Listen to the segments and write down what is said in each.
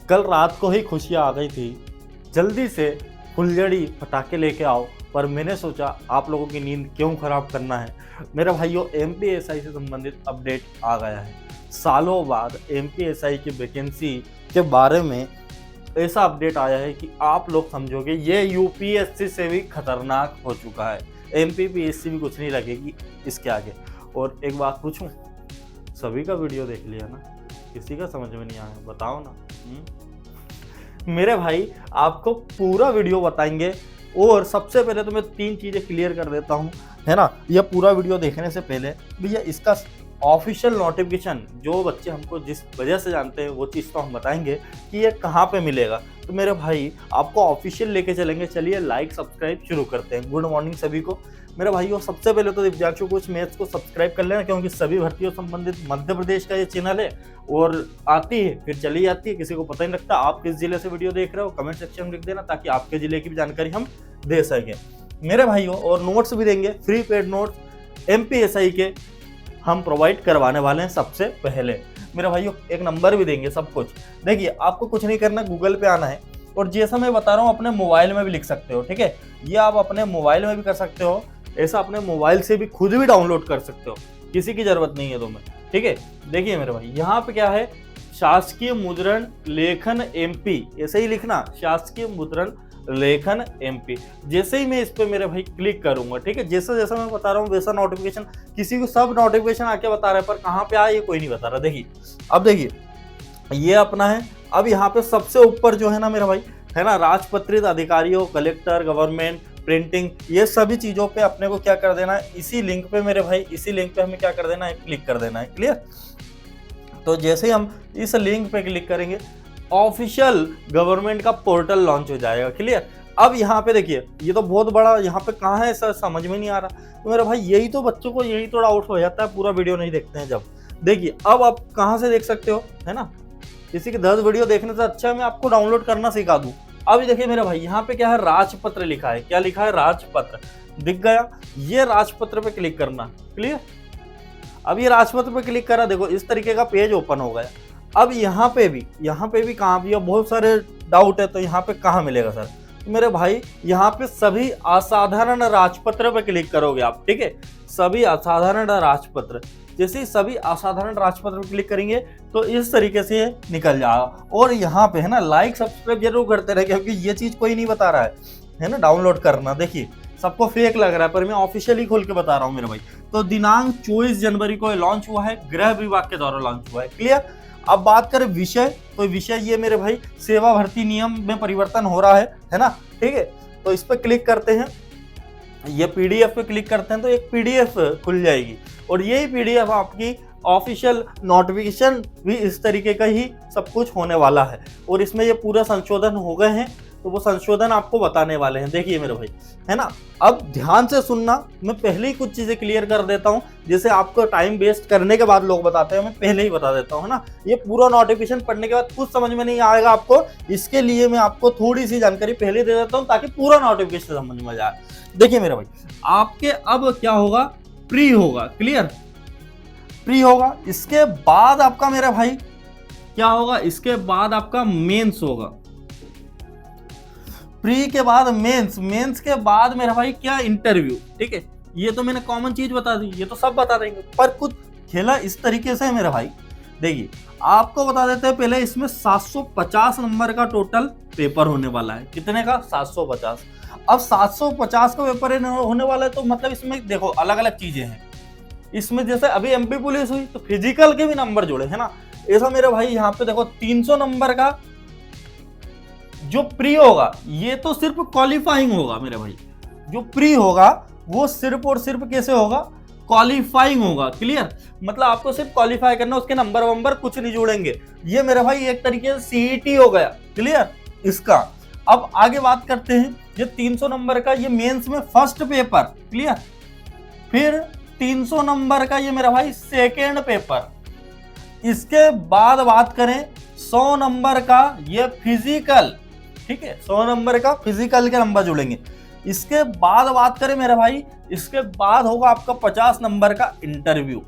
कल रात को ही खुशियाँ आ गई थी, जल्दी से फुलझड़ी पटाखे लेके आओ, पर मैंने सोचा आप लोगों की नींद क्यों खराब करना है। मेरे भाइयों, एमपीएसआई से संबंधित अपडेट आ गया है। सालों बाद एमपीएसआई की वैकेंसी के बारे में ऐसा अपडेट आया है कि आप लोग समझोगे ये यूपीएससी से भी खतरनाक हो चुका है। एमपीपीएससी भी कुछ नहीं लगेगी इसके आगे। और एक बात पूछूं, सभी का वीडियो देख लिया ना? किसी का समझ में नहीं आया? बताओ ना। मेरे भाई, आपको पूरा वीडियो बताएंगे। और सबसे पहले तो मैं 3 चीज़ें क्लियर कर देता हूँ, है ना। यह पूरा वीडियो देखने से पहले भैया इसका ऑफिशियल नोटिफिकेशन, जो बच्चे हमको जिस वजह से जानते हैं वो चीज़ तो हम बताएंगे कि ये कहाँ पे मिलेगा। तो मेरे भाई, आपको ऑफिशियल लेके चलेंगे। चलिए लाइक सब्सक्राइब शुरू करते हैं। गुड मॉर्निंग सभी को। मेरे भाइयों, सबसे पहले तो दिव्यांशु कोच मैथ्स को सब्सक्राइब कर लेना, क्योंकि सभी भर्तियों संबंधित मध्य प्रदेश का ये चैनल है और आती है फिर चली जाती है, किसी को पता नहीं लगता। आप किस जिले से वीडियो देख रहे हो कमेंट सेक्शन में लिख देना, ताकि आपके जिले की भी जानकारी हम दे सकें मेरे भाइयों। और नोट्स भी देंगे, फ्री पेड नोट्स एमपीएसआई के हम प्रोवाइड करवाने वाले हैं सबसे पहले। मेरे भाइयों, एक नंबर भी देंगे, सब कुछ। देखिए, आपको कुछ नहीं करना, गूगल पे आना है और जैसा मैं बता रहा हूँ अपने मोबाइल में भी लिख सकते हो, ठीक है। ये आप अपने मोबाइल में भी कर सकते हो, ऐसा अपने मोबाइल से भी खुद भी डाउनलोड कर सकते हो, किसी की जरूरत नहीं है तुम्हें, ठीक है। देखिए मेरे भाई, यहाँ पे क्या है, शासकीय मुद्रण लेखन एमपी, ऐसे ही लिखना, शासकीय मुद्रण लेखन एमपी। जैसे ही मैं इस पे मेरे भाई क्लिक करूंगा, ठीक है, जैसा जैसा मैं बता रहा हूँ वैसा नोटिफिकेशन, किसी को सब नोटिफिकेशन आके बता रहा है, पर कहाँ पे आया ये कोई नहीं बता रहा। देखिए, अब देखिए ये अपना है। अब यहाँ पे सबसे ऊपर जो है ना मेरा भाई, है ना, राजपत्रित अधिकारियों, कलेक्टर, गवर्नमेंट, प्रिंटिंग, ये सभी चीजों पे अपने को क्या कर देना है, इसी लिंक पे मेरे भाई, इसी लिंक पे हमें क्या कर देना है, क्लिक कर देना है। क्लियर? तो जैसे ही हम इस लिंक पे क्लिक करेंगे, ऑफिशियल गवर्नमेंट का पोर्टल लॉन्च हो जाएगा। क्लियर? अब यहाँ पे देखिए, ये तो बहुत बड़ा, यहाँ पे कहाँ है सर, समझ में नहीं आ रहा। तो मेरे भाई, यही तो बच्चों को यही तो डाउट हो जाता है, पूरा वीडियो नहीं देखते हैं जब। देखिए, अब आप कहाँ से देख सकते हो, है ना। किसी की 10 वीडियो देखने से अच्छा मैं आपको डाउनलोड करना सिखा दूं। अब देखिए मेरे भाई, यहाँ पे क्या है, राजपत्र लिखा है। क्या लिखा है? राजपत्र। दिख गया? ये राजपत्र पे क्लिक करना। क्लियर? अब ये राजपत्र पे क्लिक करा, देखो इस तरीके का पेज ओपन हो गया। अब यहाँ पे भी कहाँ भी, बहुत सारे डाउट है, तो यहाँ पे कहाँ मिलेगा सर? तो मेरे भाई, यहाँ पे सभी असाधारण राजपत्र पे क्लिक करोगे आप, ठीक है। सभी असाधारण राजपत्र, जैसे ही सभी असाधारण राजपत्र पे क्लिक करेंगे तो इस तरीके से निकल जाएगा। और यहाँ पे है ना, लाइक सब्सक्राइब जरूर करते रहे, क्योंकि ये चीज कोई नहीं बता रहा है ना, डाउनलोड करना। देखिए, सबको फेक लग रहा है, पर मैं ऑफिशियली खोल के बता रहा हूँ मेरे भाई। तो दिनांक 24 जनवरी को लॉन्च हुआ है, गृह विभाग के द्वारा लॉन्च हुआ है। क्लियर? अब बात करें विषय, तो विषय ये मेरे भाई, सेवा भर्ती नियम में परिवर्तन हो रहा है ना, ठीक है। तो इस पर क्लिक करते हैं, ये पीडीएफ पे क्लिक करते हैं तो एक पीडीएफ खुल जाएगी, और यही पीडीएफ आपकी ऑफिशियल नोटिफिकेशन भी इस तरीके का ही सब कुछ होने वाला है। और इसमें ये पूरा संशोधन हो गए हैं, तो वो संशोधन आपको बताने वाले हैं। देखिए मेरे भाई, है ना। अब ध्यान से सुनना, मैं पहले ही कुछ चीजें क्लियर कर देता हूँ, जैसे आपको टाइम वेस्ट करने के बाद लोग बताते हैं, मैं पहले ही बता देता हूँ, है ना। ये पूरा नोटिफिकेशन पढ़ने के बाद कुछ समझ में नहीं आएगा आपको, इसके लिए मैं आपको थोड़ी सी जानकारी पहले दे देता हूँ, ताकि पूरा नोटिफिकेशन समझ में जाए। देखिए मेरे भाई, आपके अब क्या होगा, प्री होगा। क्लियर? प्री होगा, इसके बाद आपका मेरा भाई क्या होगा, इसके बाद आपका मेंस होगा। प्री के बाद मेंस, मेंस के बाद मेरा भाई क्या, इंटरव्यू। ठीक है, ये तो मैंने कॉमन चीज बता दी, ये तो सब बता देंगे, पर कुछ खेला इस तरीके से है मेरा भाई। देखिए, आपको बता देते हैं पहले, इसमें 750 नंबर का टोटल पेपर होने वाला है। कितने का? 750। अब 750 का पेपर होने वाला है, तो मतलब इसमें देखो अलग अलग चीजें हैं। इसमें जैसे अभी एमपी पुलिस हुई तो फिजिकल के भी नंबर जुड़े, है ना। ऐसा मेरे भाई यहाँ पे देखो 300 नंबर का जो प्री होगा, ये तो सिर्फ क्वालिफाइंग होगा मेरे भाई। जो प्री होगा वो सिर्फ और सिर्फ कैसे होगा, क्वालिफाइंग होगा। क्लियर? मतलब आपको सिर्फ क्वालिफाई करना, उसके नंबर वंबर कुछ नहीं जुड़ेंगे। ये मेरे भाई एक तरीके से सीईटी हो गया। क्लियर? इसका अब आगे बात करते हैं। ये 300 नंबर का ये मेंस में फर्स्ट पेपर। क्लियर? फिर 300 नंबर का ये मेरा भाई सेकेंड पेपर। इसके बाद बात करें 100 नंबर का ये फिजिकल। ठीक है, 100 नंबर का फिजिकल के नंबर जुड़ेंगे। इसके बाद बात करें मेरे भाई, इसके बाद होगा आपका 50 नंबर का इंटरव्यू।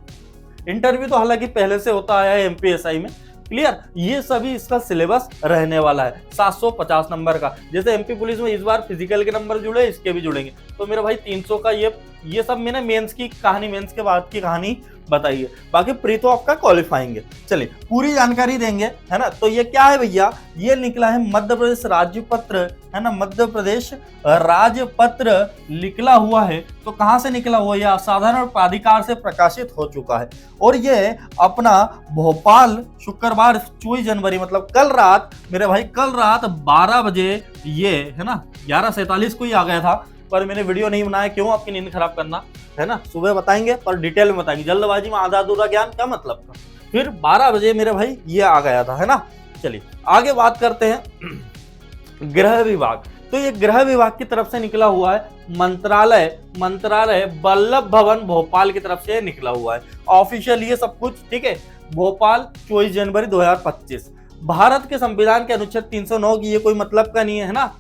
इंटरव्यू तो हालांकि पहले से होता आया है एमपीएसआई में, क्लियर, ये सभी इसका सिलेबस रहने वाला है 750 नंबर का। जैसे एमपी पुलिस में इस बार फिजिकल के नंबर जुड़े, इसके भी जुड़ेंगे। तो मेरा भाई 300 का ये सब मैंने मेंस की कहानी, मेंस के बाद की कहानी बताइए, बाकी प्री तो आपका क्वालिफाइंग है। चलिए पूरी जानकारी देंगे, है ना। तो ये क्या है भैया, ये निकला है मध्य प्रदेश राज्य पत्र, है ना, मध्य प्रदेश राज्य पत्र निकला हुआ है। तो कहां से निकला हुआ, यह असाधारण प्राधिकार से प्रकाशित हो चुका है। और ये अपना भोपाल शुक्रवार 24 जनवरी मतलब कल रात, मेरे भाई कल रात 12 बजे, ये है ना 11:47 को ही आ गया था, पर मैंने वीडियो नहीं बनाया, क्यों आपकी नींद खराब करना, है ना। सुबह बताएंगे पर डिटेल में बताएंगे, जल्दबाजी में आधा अधूरा ज्ञान क्या मतलब था। फिर 12 बजे मेरे भाई ये आ गया था, है ना। चलिए आगे बात करते हैं गृह विभाग। तो ये गृह विभाग की तरफ से निकला हुआ है, मंत्रालय वल्लभ भवन भोपाल की तरफ से निकला हुआ है ऑफिशियल ये सब कुछ, ठीक है। भोपाल 24 जनवरी 2025। भारत के संविधान के अनुच्छेद 309 की ये कोई मतलब का नहीं है ना,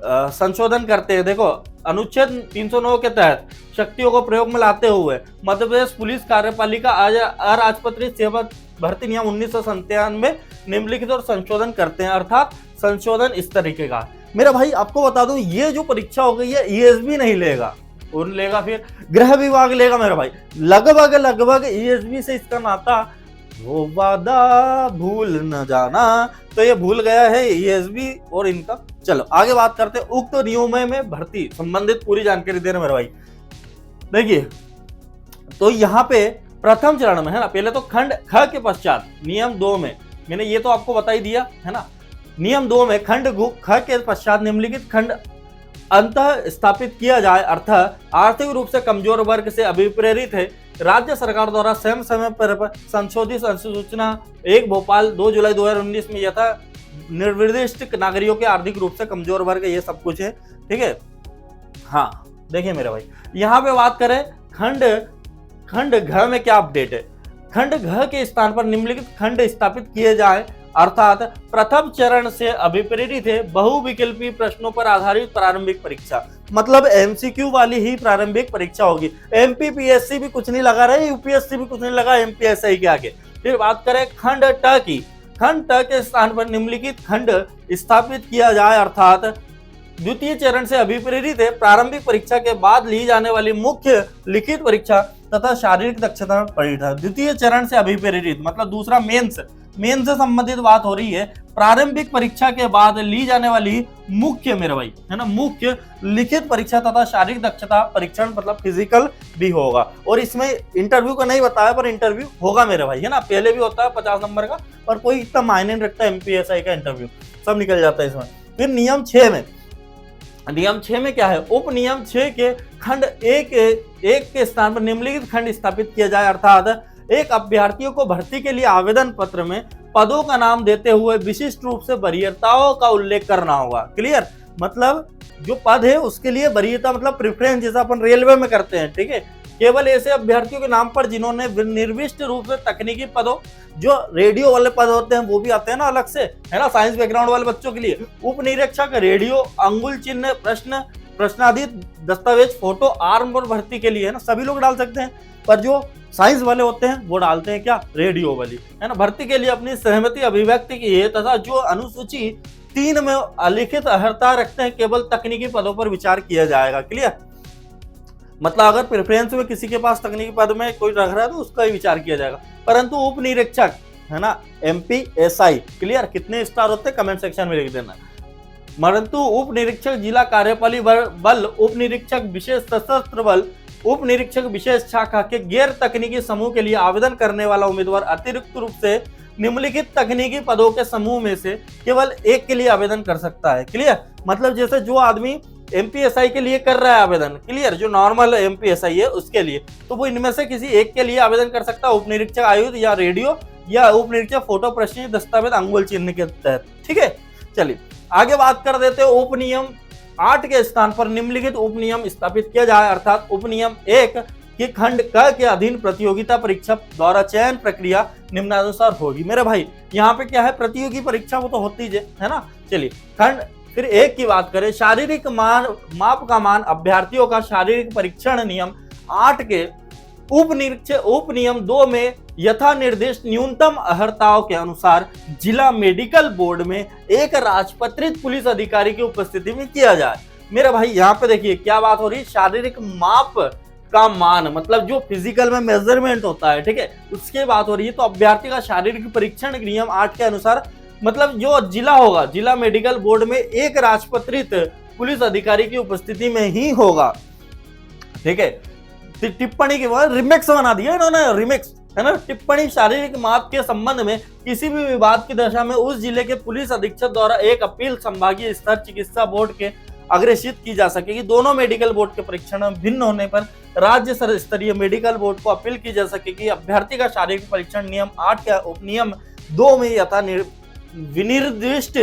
संशोधन करते हैं। देखो अनुच्छेद 309 के तहत शक्तियों को प्रयोग में लाते हुए मध्य प्रदेश पुलिस कार्यपालिका अराजपत्रित सेवा भर्ती नियम 1997 निम्नलिखित और संशोधन करते हैं, अर्थात संशोधन इस तरीके का। मेरा भाई आपको बता दूं, ये जो परीक्षा हो गई है ईएसबी नहीं लेगा, कौन लेगा, फिर गृह विभाग लेगा मेरा भाई। लगभग ईएसबी से इसका नाता, वो वादा भूल न जाना, तो ये भूल गया है ईएसबी और इनका। चलो आगे बात करते हैं उक्त नियमों में भर्ती संबंधित पूरी जानकारी दे रहे मेरे भाई। देखिए तो यहाँ पे प्रथम चरण में, है ना, पहले तो खंड ख के पश्चात नियम 2 में, मैंने ये तो आपको बता ही दिया, है ना। नियम 2 में खंड ख के पश्चात निम्नलिखित खंड अंतः स्थापित किया जाए, अर्थात आर्थिक रूप से कमजोर वर्ग से अभिप्रेरित है। राज्य सरकार द्वारा समय समय पर संशोधित अधिसूचना 1 भोपाल 2 जुलाई 2019 में यथा निर्दिष्ट नागरिकों के आर्थिक रूप से कमजोर वर्ग, ये सब कुछ है, ठीक है। हाँ देखिए मेरे भाई, यहाँ पे बात करें खंड घ में क्या अपडेट है। खंड घ के स्थान पर निम्नलिखित खंड स्थापित किए जाए, अर्थात प्रथम चरण से अभिप्रेरित है बहुविकल्पी प्रश्नों पर आधारित प्रारंभिक परीक्षा, मतलब एमसीक्यू वाली ही प्रारंभिक परीक्षा होगी। एमपीपीएससी भी कुछ नहीं लगा रहे, यूपीएससी भी कुछ नहीं लगा एमपीएससी के आगे। फिर बात करें खंड ट की, खंड ट के स्थान पर निम्नलिखित खंड स्थापित किया जाए, अर्थात द्वितीय चरण से अभिप्रेरित है प्रारंभिक परीक्षा के बाद ली जाने वाली मुख्य लिखित परीक्षा तथा शारीरिक दक्षता परीक्षा। द्वितीय चरण से अभिप्रेरित मतलब दूसरा मेंस से संबंधित बात हो रही है। प्रारंभिक परीक्षा के बाद ली जाने वाली मुख्य, मेरे भाई, है ना, मुख्य लिखित परीक्षा तथा शारीरिक दक्षता परीक्षण मतलब फिजिकल भी होगा। और इसमें इंटरव्यू का नहीं बताया, पर इंटरव्यू होगा मेरे भाई, है ना। पहले भी होता है 50 नंबर का, पर कोई इतना मायने नहीं रखता एमपीएसआई का इंटरव्यू, सब निकल जाता है इसमें। फिर नियम 6 में क्या है, उप नियम 6 के खंड 1 के स्थान पर निम्नलिखित खंड स्थापित किया जाए, अर्थात एक अभ्यर्थियों को भर्ती के लिए आवेदन पत्र में पदों का नाम देते हुए विशिष्ट रूप से वरीयताओं का उल्लेख करना होगा। क्लियर, मतलब जो पद है उसके लिए वरीयता मतलब प्रेफरेंस, जैसा अपन रेलवे में करते हैं, ठीक है। केवल ऐसे अभ्यर्थियों के नाम पर जिन्होंने निर्दिष्ट रूप से तकनीकी पदों, जो रेडियो वाले पद होते हैं वो भी आते हैं ना अलग से, है ना, साइंस बैकग्राउंड वाले बच्चों के लिए उप निरीक्षक, रेडियो, अंगुल चिन्ह, प्रश्नाधित, दस्तावेज, फोटो, आर्म और भर्ती के लिए, है ना, सभी लोग डाल सकते हैं। पर जो साइंस वाले होते हैं वो डालते हैं क्या, रेडियो वाली, है ना। भर्ती के लिए अपनी सहमति अभिव्यक्ति की है तथा जो अनुसूची 3 में अलिखित अर्हता रखते हैं केवल तकनीकी पदों पर विचार किया जाएगा। क्लियर, मतलब अगर प्रेफरेंस में किसी के पास तकनीकी पद में कोई रख रहा है तो उसका ही विचार किया जाएगा। परंतु उप निरीक्षक, है ना, एमपीएसआई, क्लियर, कितने स्टार होते हैं कमेंट सेक्शन में लिख देना। परंतु उप निरीक्षक जिला कार्यपालिक बल, उप निरीक्षक विशेष सशस्त्र बल, उप निरीक्षक विशेष शाखा के गैर तकनीकी समूह के लिए आवेदन करने वाला उम्मीदवार अतिरिक्त रूप से निम्नलिखित तकनीकी पदों के समूह में से केवल एक के लिए आवेदन कर सकता है। क्लियर, मतलब जैसे जो आदमी एमपीएसआई के लिए कर रहा है आवेदन, क्लियर, जो नॉर्मल एमपीएसआई है उसके लिए, तो वो इनमें से किसी एक के लिए आवेदन कर सकता है, उप निरीक्षक आयुध या रेडियो या उप निरीक्षक फोटो, प्रश्न, दस्तावेज, अंगुल चिन्ह के तहत। ठीक है, चलिए आगे बात कर देते हैं। उप नियम 8 के स्थान पर निम्नलिखित उप नियम स्थापित किया जाए, अर्थात उप नियम 1 कि खंड क के अधीन प्रतियोगिता परीक्षा द्वारा चयन प्रक्रिया निम्नानुसार होगी। मेरे भाई यहाँ पे क्या है, प्रतियोगी परीक्षा वो तो होती है ना। चलिए खंड फिर 1 की बात करें, शारीरिक माप का मान अभ्यर्थियों का शारीरिक परीक्षण नियम 8 के उप नियम 2 में यथा निर्दिष्ट न्यूनतम अर्हताओं के अनुसार जिला मेडिकल बोर्ड में एक राजपत्रित पुलिस अधिकारी की उपस्थिति में किया जाए। मेरे भाई यहाँ पे देखिए क्या बात हो रही है, शारीरिक माप का मान, मतलब जो फिजिकल में मेजरमेंट होता है, ठीक है, उसकी बात हो रही है। तो अभ्यर्थी का शारीरिक परीक्षण नियम 8 के अनुसार, मतलब जो जिला होगा, जिला मेडिकल बोर्ड में एक राजपत्रित पुलिस अधिकारी की उपस्थिति में ही होगा, ठीक है। टिप्पणी के बाद रिमिक्स बना दिया इन्होंने, रिमिक्स है ना। टिप्पणी शारीरिक माप के संबंध में किसी भी विवाद की दशा में उस जिले के पुलिस अधीक्षक द्वारा एक अपील संभागीय स्तर चिकित्सा बोर्ड के अग्रेसित की जा सकेगी। दोनों मेडिकल बोर्ड के परीक्षण में भिन्न होने पर राज्य स्तरीय मेडिकल बोर्ड को अपील की जा सकेगी। अभ्यर्थी का शारीरिक परीक्षण नियम 8 के उपनियम 2 में यथा विनिर्दिष्ट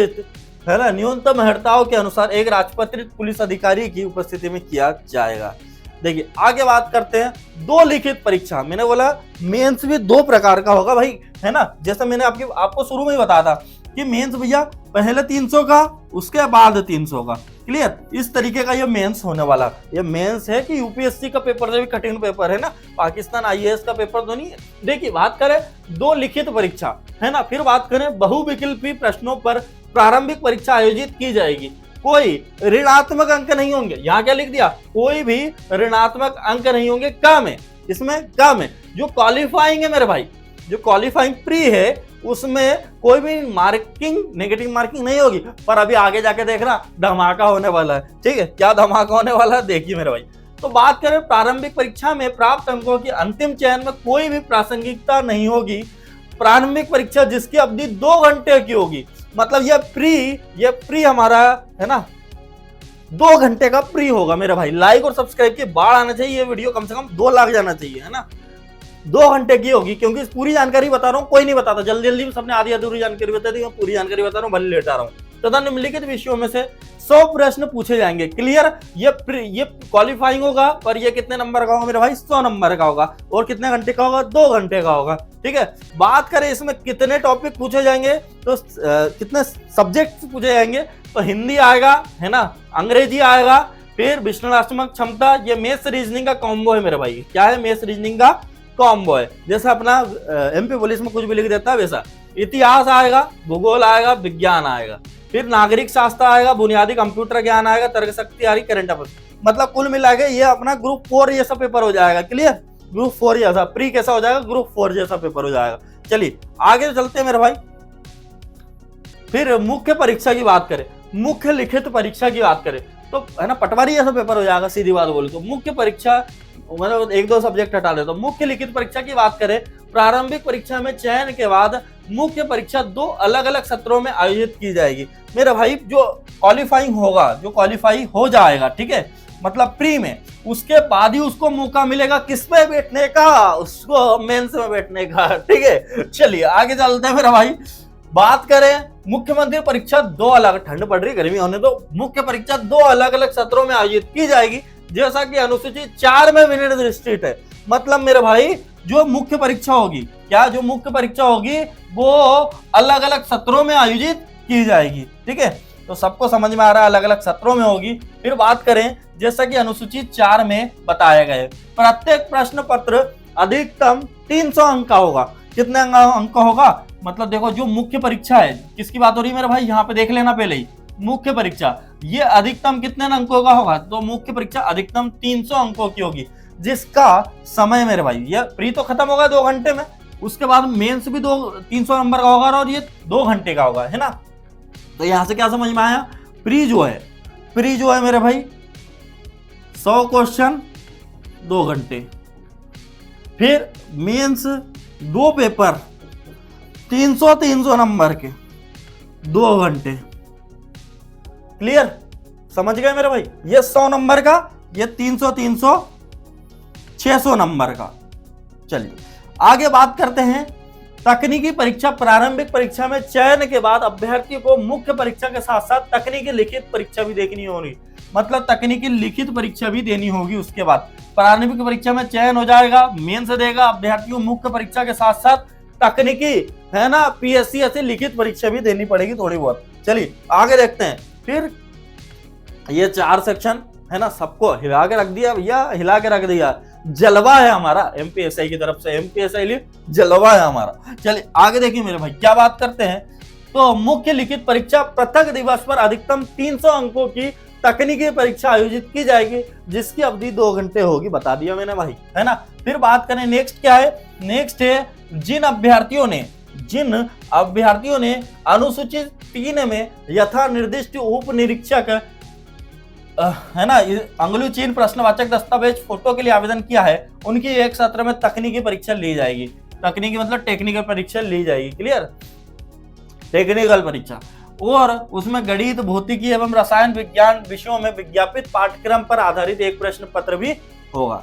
है ना न्यूनतम अर्हताओं के अनुसार एक राजपत्रित पुलिस अधिकारी की उपस्थिति में किया जाएगा। देखिए आगे बात करते हैं दो लिखित परीक्षा। मैंने बोला मेंस भी दो प्रकार का होगा भाई, है ना। जैसा मैंने आपको शुरू में ही बताया था कि मेंस भैया पहले 300 का, उसके बाद 300 का, क्लियर। इस तरीके का ये मेंस होने वाला। ये मेंस है कि यूपीएससी का पेपर से भी कठिन पेपर है ना, पाकिस्तान आईएएस का पेपर तो नहीं है। देखिए बात करें दो लिखित परीक्षा, है ना। फिर बात करें बहुविकल्पी प्रश्नों पर प्रारंभिक परीक्षा आयोजित की जाएगी। कोई ऋणात्मक अंक नहीं होंगे। यहाँ क्या लिख दिया, कोई भी ऋणात्मक अंक नहीं होंगे। कम है, इसमें कम है। जो क्वालिफाइंग है मेरे भाई, जो क्वालिफाइंग प्री है, उसमें कोई भी मार्किंग, नेगेटिव मार्किंग नहीं होगी। पर अभी आगे जाके देखना धमाका होने वाला है, ठीक है। क्या धमाका होने वाला है देखिए मेरे भाई। तो बात करें प्रारंभिक परीक्षा में प्राप्त अंकों की अंतिम चयन में कोई भी प्रासंगिकता नहीं होगी। प्रारंभिक परीक्षा जिसकी अवधि 2 घंटे की होगी, मतलब ये प्री हमारा है ना 2 घंटे का प्री होगा मेरे भाई। लाइक और सब्सक्राइब की बाढ़ आना चाहिए, ये वीडियो कम से कम 2 लाख जाना चाहिए, है ना। 2 घंटे की होगी, क्योंकि पूरी जानकारी बता रहा हूँ, कोई नहीं बताता। जल्दी जल्दी सबने आधी अधूरी जानकारी बता दी, मैं पूरी जानकारी बता रहा हूँ, भले लेट आ रहा हूँ। तथा निम्नलिखित विषयों में से 100 प्रश्न पूछे जाएंगे। क्लियर। ये क्वालिफाइंग होगा, पर ये कितने नंबर का होगा मेरे भाई, 100 नंबर का होगा। और कितने घंटे का होगा, 2 घंटे का होगा, ठीक है। बात करें इसमें कितने टॉपिक पूछे जाएंगे, तो कितने सब्जेक्ट पूछे जाएंगे, तो हिंदी आएगा, है ना, अंग्रेजी आएगा, फिर विश्लेषणात्मक क्षमता, ये मैथ्स रीजनिंग का कॉम्बो है मेरे भाई। क्या है, मैथ्स रीजनिंग का कॉम्बो है। जैसा अपना एमपी पुलिस में कुछ भी लिख देता है वैसा। इतिहास आएगा, भूगोल आएगा, विज्ञान आएगा, फिर नागरिक शास्त्र आएगा, बुनियादी कंप्यूटर ज्ञान आएगा, तर्क शक्ति आ रही, करंट अफेयर्स। मतलब कुल मिला के ये अपना ग्रुप 4 जैसा पेपर हो जाएगा। क्लियर। ग्रुप 4 जैसा, प्री कैसा हो जाएगा, ग्रुप 4 जैसा पेपर हो जाएगा। चलिए आगे चलते हैं मेरे भाई। फिर मुख्य परीक्षा की बात करें, मुख्य लिखित परीक्षा की बात करें तो है ना पटवारी जैसा पेपर हो जाएगा, सीधी बात बोले तो। मुख्य परीक्षा मतलब 1-2 सब्जेक्ट हटा दे तो मुख्य लिखित परीक्षा की बात करें, प्रारंभिक परीक्षा में चयन के बाद मुख्य परीक्षा 2 अलग अलग सत्रों में आयोजित की जाएगी मेरे भाई। जो क्वालिफाइंग होगा, जो क्वालिफाई हो जाएगा, ठीक है, मतलब प्री में, उसके बाद ही उसको मौका मिलेगा किस पे बैठने का, उसको मेंस में बैठने का, ठीक है। चलिए आगे चलते हैं मेरा भाई। बात करें मुख्यमंत्री परीक्षा 2 अलग, ठंड पड़ रही, गर्मी होने दो, मुख्य परीक्षा 2 अलग अलग सत्रों में आयोजित की जाएगी, जैसा कि अनुसूची 4 में विनिर्दिष्ट है। मतलब मेरे भाई जो मुख्य परीक्षा होगी, क्या जो मुख्य परीक्षा होगी वो अलग अलग सत्रों में आयोजित की जाएगी, ठीक है। तो सबको समझ में आ रहा है, अलग अलग सत्रों में होगी। फिर बात करें जैसा कि अनुसूची 4 में बताया गया है, प्रत्येक प्रश्न पत्र अधिकतम 300 अंक का होगा। कितने अंक का होगा, मतलब देखो जो मुख्य परीक्षा है, किसकी बात हो रही है मेरे भाई, यहाँ पे देख लेना पहले ही। मुख्य परीक्षा ये अधिकतम कितने अंकों का होगा, तो मुख्य परीक्षा अधिकतम 300 अंकों की होगी, जिसका समय मेरे भाई, ये प्री तो खत्म होगा 2 घंटे में, उसके बाद मेंस भी 300 नंबर का होगा और ये 2 घंटे का होगा, है ना। तो यहां से क्या समझ में आया, प्री जो है मेरे भाई 100 क्वेश्चन 2 घंटे, फिर मेंस 2 पेपर 300 नंबर के 2 घंटे। क्लियर, समझ गए मेरे भाई। ये 100 नंबर का, ये 300 600 नंबर का। चलिए आगे बात करते हैं तकनीकी परीक्षा। प्रारंभिक परीक्षा में चयन के बाद अभ्यर्थी को मुख्य परीक्षा के साथ साथ तकनीकी लिखित परीक्षा भी देखनी होगी, मतलब तकनीकी लिखित परीक्षा भी देनी होगी। उसके बाद प्रारंभिक परीक्षा में चयन हो जाएगा, मेंस देगा, अभ्यर्थियों मुख्य परीक्षा के साथ साथ तकनीकी, है ना, पीएससी ऐसी लिखित परीक्षा भी देनी पड़ेगी थोड़ी बहुत। चलिए आगे देखते हैं। फिर ये 4 सेक्शन है ना, सबको हिला के रख दिया भैया, हिला के रख दिया। जलवा है हमारा एमपीएसआई की तरफ से, एमपीएसआई लिए जलवा है हमारा। चलिए आगे देखिए मेरे भाई क्या बात करते हैं। तो मुख्य लिखित परीक्षा पृथक दिवस पर अधिकतम 300 अंकों की तकनीकी परीक्षा आयोजित की जाएगी, जिसकी अवधि 2 घंटे होगी, बता दिया मैंने भाई, है ना। फिर बात करें नेक्स्ट क्या है, नेक्स्ट है जिन अभ्यर्थियों ने अनुसूची 3 में यथा निर्दिष्ट उप निरीक्षक है ना अंगुली चीन प्रश्नवाचक दस्तावेज फोटो के लिए आवेदन किया है, उनकी एक सत्र में तकनीकी परीक्षा ली जाएगी। तकनीकी मतलब टेक्निकल परीक्षा ली जाएगी, क्लियर, टेक्निकल परीक्षा। और उसमें गणित, भौतिकी एवं रसायन विज्ञान विषयों में विज्ञापित पाठ्यक्रम पर आधारित एक प्रश्न पत्र भी होगा।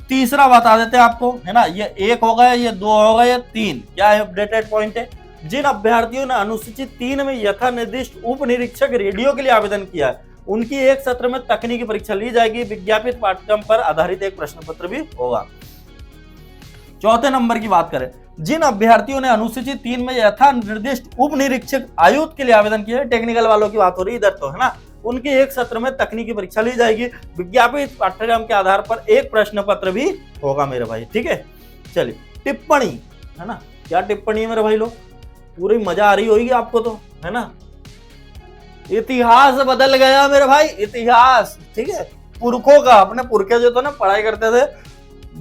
तीसरा बता देते हैं आपको, है ना, ये 1 हो गया, ये 2 हो गया, ये 3 क्या है, अपडेटेड पॉइंट है। जिन अभ्यर्थियों ने अनुसूची 3 में यथा निर्दिष्ट उप निरीक्षक रेडियो के लिए आवेदन किया है, उनकी एक सत्र में तकनीकी परीक्षा ली जाएगी, विज्ञापित पाठ्यक्रम पर आधारित एक प्रश्न पत्र भी होगा। चौथे नंबर की बात करें, जिन अभ्यर्थियों ने अनुसूची 3 में यथा निर्दिष्ट उप निरीक्षक आयुक्त के लिए आवेदन किया है, टेक्निकल वालों की बात हो रही इधर तो, है ना, उनकी एक सत्र में तकनीकी परीक्षा ली जाएगी, विज्ञापित पाठ्यक्रम के आधार पर एक प्रश्न पत्र भी होगा मेरे भाई, ठीक है। चलिए टिप्पणी, है ना, क्या टिप्पणी है मेरे भाई लोग, पूरी मजा आ रही होगी आपको तो, है ना। इतिहास बदल गया मेरे भाई, इतिहास, ठीक है, पुरखों का, अपने पुरखे जो तो ना पढ़ाई करते थे,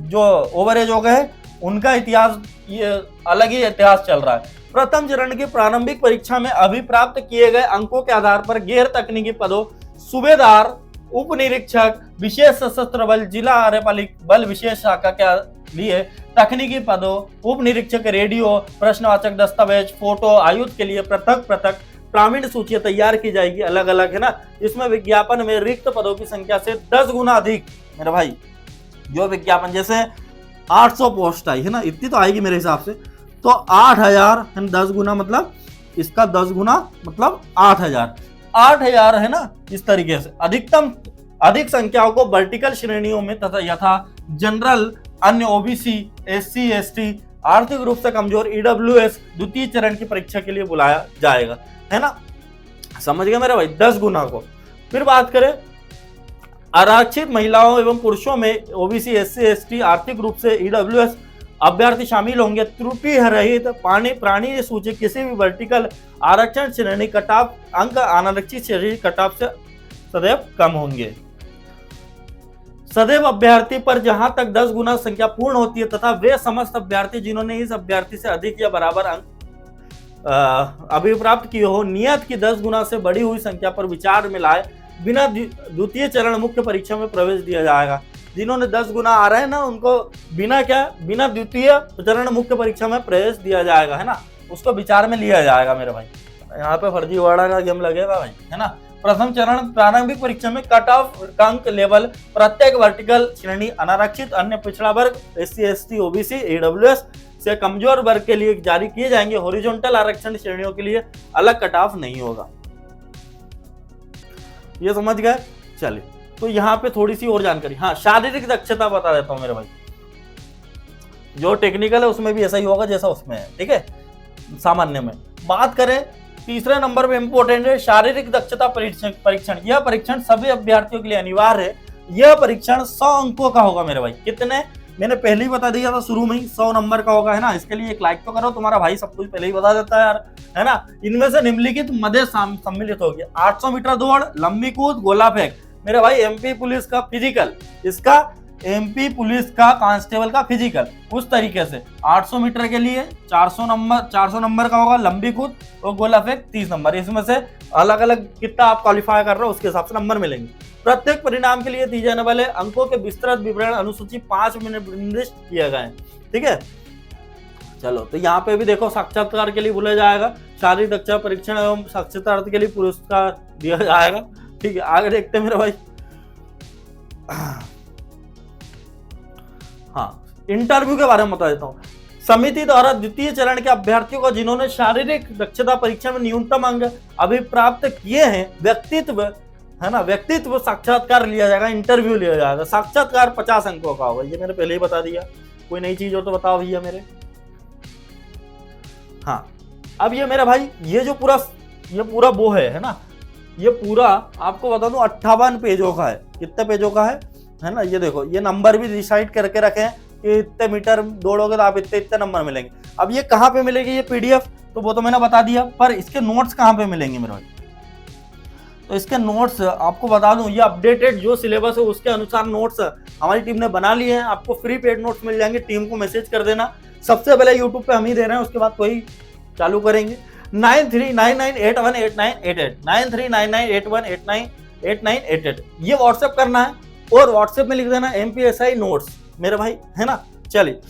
जो ओवर एज हो गए, उनका इतिहास, ये अलग ही इतिहास चल रहा है। प्रथम चरण की प्रारंभिक परीक्षा में अभिप्राप्त किए गए अंकों के आधार पर गैर तकनीकी पदों सूबेदार, उप निरीक्षक, विशेष सशस्त्र बल, जिला कार्यपालिक बल विशेष शाखा के लिए तकनीकी पदों, उप निरीक्षक रेडियो, प्रश्नवाचक दस्तावेज, फोटो आयुक्त के लिए पृथक प्रावीण्य सूची तैयार की जाएगी, अलग अलग, है ना। इसमें विज्ञापन में रिक्त पदों की संख्या से 10 गुना अधिक मेरे भाई, जो विज्ञापन जैसे 800 पोस्ट आई है ना, इतनी तो आएगी मेरे हिसाब से, तो 8000 है, 10 गुना मतलब इसका 10 गुना मतलब 8000 है ना। इस तरीके से अधिक संख्याओं को वर्टिकल श्रेणियों में तथा यथा जनरल, अन्य ओबीसी, एससी एसटी, आर्थिक रूप से कमजोर, ईडब्ल्यूएस द्वितीय चरण की परीक्षा के लिए बुलाया जाएगा, है ना, समझ गए मेरे भाई, 10 गुना को। फिर बात करें आरक्षित महिलाओं एवं पुरुषों में ओबीसी, एससी एसटी, आर्थिक रूप से ईडब्ल्यूएस अभ्यर्थी शामिल होंगे। त्रुटि रहित प्राणी सूची किसी भी वर्टिकल आरक्षण श्रेणी कटाव अंक अनारक्षित श्रेणी कटाव से सदैव कम होंगे। सदैव अभ्यर्थी पर जहां तक 10 गुना संख्या पूर्ण होती है तथा वे समस्त अभ्यर्थी जिन्होंने इस अभ्यर्थी से अधिक या बराबर अंक अभिप्राप्त किए हो, नियत की 10 गुना से बढ़ी हुई संख्या पर विचार में लाए बिना द्वितीय चरण मुख्य परीक्षा में प्रवेश दिया जाएगा। जिन्होंने 10 गुना आ रहे हैं ना, उनको बिना द्वितीय चरण मुख्य परीक्षा में प्रवेश दिया जाएगा, है ना, उसको विचार में लिया जाएगा मेरे भाई। यहाँ पे फर्जीवाड़ा का गेम लगेगा भाई, है ना। प्रथम चरण प्रारंभिक परीक्षा में कट ऑफ अंक लेवल प्रत्येक वर्टिकल श्रेणी, अनारक्षित, अन्य पिछड़ा वर्ग, एससी एसटी, ओबीसी, ईडब्ल्यूएस से कमजोर वर्ग के लिए जारी किए जाएंगे। हॉरिजॉन्टल आरक्षण श्रेणियों के लिए अलग कट ऑफ नहीं होगा। ये समझ गए। चलिए तो यहाँ पे थोड़ी सी और जानकारी, हाँ, शारीरिक दक्षता बता देता हूँ मेरे भाई। जो टेक्निकल है उसमें भी ऐसा ही होगा जैसा उसमें है, ठीक है, सामान्य में। बात करें तीसरे नंबर पे इंपॉर्टेंट है शारीरिक दक्षता परीक्षण। यह परीक्षण सभी अभ्यर्थियों के लिए अनिवार्य है। यह परीक्षण 100 अंकों का होगा मेरे भाई। कितने, मैंने पहले ही बता दिया था शुरू में ही, 100 नंबर का होगा, है ना। इसके लिए एक लाइक तो करो, तुम्हारा भाई सब कुछ पहले ही बता देता है यार, है ना। इनमें से निम्नलिखित मदे सम्मिलित होगी। 800 मीटर दौड़, लंबी कूद, गोला फेंक। मेरे भाई एमपी पुलिस का फिजिकल, इसका एमपी पुलिस का कांस्टेबल का फिजिकल उस तरीके से 800 मीटर के लिए 400 नंबर का होगा, लंबी कूद और गोला फेंक 30 नंबर। इसमें से अलग अलग कितना आप क्वालिफाई कर रहे हो उसके हिसाब से नंबर मिलेंगे। प्रत्येक परिणाम के लिए दिए जाने वाले अंकों के विस्तृत विवरण अनुसूची 5 में निर्दिष्ट किए गए हैं, ठीक है। चलो तो यहाँ पे भी देखो साक्षात्कार के लिए बोला जाएगा, शारीरिक दक्षता परीक्षण एवं साक्षात्कार के लिए पुरस्कार दिया जाएगा, ठीक है। आगे देखते हैं मेरे भाई। हाँ, इंटरव्यू के बारे में बता देता हूँ। समिति द्वारा द्वितीय चरण के अभ्यर्थियों को जिन्होंने शारीरिक दक्षता परीक्षा में न्यूनतम अंक अभिप्राप्त किए हैं, व्यक्तित्व, है ना, व्यक्तित्व साक्षात्कार लिया जाएगा, इंटरव्यू लिया जाएगा। साक्षात्कार 50 अंकों का होगा, ये मैंने पहले ही बता दिया। कोई नई चीज हो तो बताओ भैया मेरे। हाँ, अब ये मेरा भाई ये पूरा वो है ना, ये पूरा आपको बता दूं 58 पेजों का है। कितने पेजों का है? है ना। ये देखो ये नंबर भी डिसाइड करके रखे हैं कि इतने मीटर दौड़ोगे तो आप इतने इतने नंबर मिलेंगे। अब ये कहाँ पे मिलेगी ये पीडीएफ, तो वो तो मैंने बता दिया, पर इसके नोट्स कहाँ पे मिलेंगे मेरे भाई। तो इसके नोट्स आपको बता दूं, ये अपडेटेड जो सिलेबस है उसके अनुसार नोट्स हमारी टीम ने बना लिए हैं। आपको फ्री पेड नोट्स मिल जाएंगे, टीम को मैसेज कर देना। सबसे पहले यूट्यूब पे हम ही दे रहे हैं, उसके बाद कोई चालू करेंगे। 9399818988 9399818988 ये व्हाट्सएप करना है और व्हाट्सएप में लिख देना MPSI नोट्स मेरे भाई, है ना। चलिए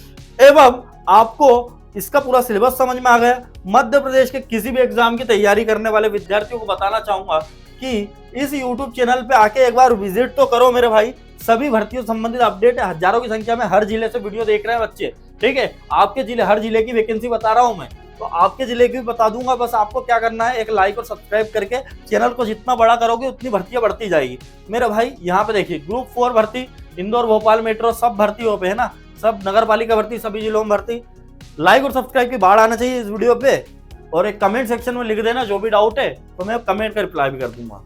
एवं आपको इसका पूरा सिलेबस समझ में आ गया। मध्य प्रदेश के किसी भी एग्जाम की तैयारी करने वाले विद्यार्थियों को बताना चाहूंगा कि इस YouTube चैनल पे आके एक बार विजिट तो करो मेरे भाई। सभी भर्तियों संबंधित अपडेट है, हजारों की संख्या में हर जिले से वीडियो देख रहे हैं बच्चे, ठीक है। आपके जिले, हर जिले की वैकेंसी बता रहा हूं मैं, तो आपके जिले की भी बता दूंगा। बस आपको क्या करना है, एक लाइक और सब्सक्राइब करके चैनल को जितना बड़ा करोगे उतनी भर्तियां बढ़ती जाएगी मेरे भाई। यहाँ पे देखिए ग्रुप 4 भर्ती, इंदौर भोपाल मेट्रो सब भर्तियों पे है ना, सब नगर पालिका भर्ती, सभी जिलों में भर्ती। लाइक और सब्सक्राइब की बाढ़ आना चाहिए इस वीडियो पे, और एक कमेंट सेक्शन में लिख देना जो भी डाउट है, तो मैं कमेंट कर रिप्लाई भी कर दूंगा।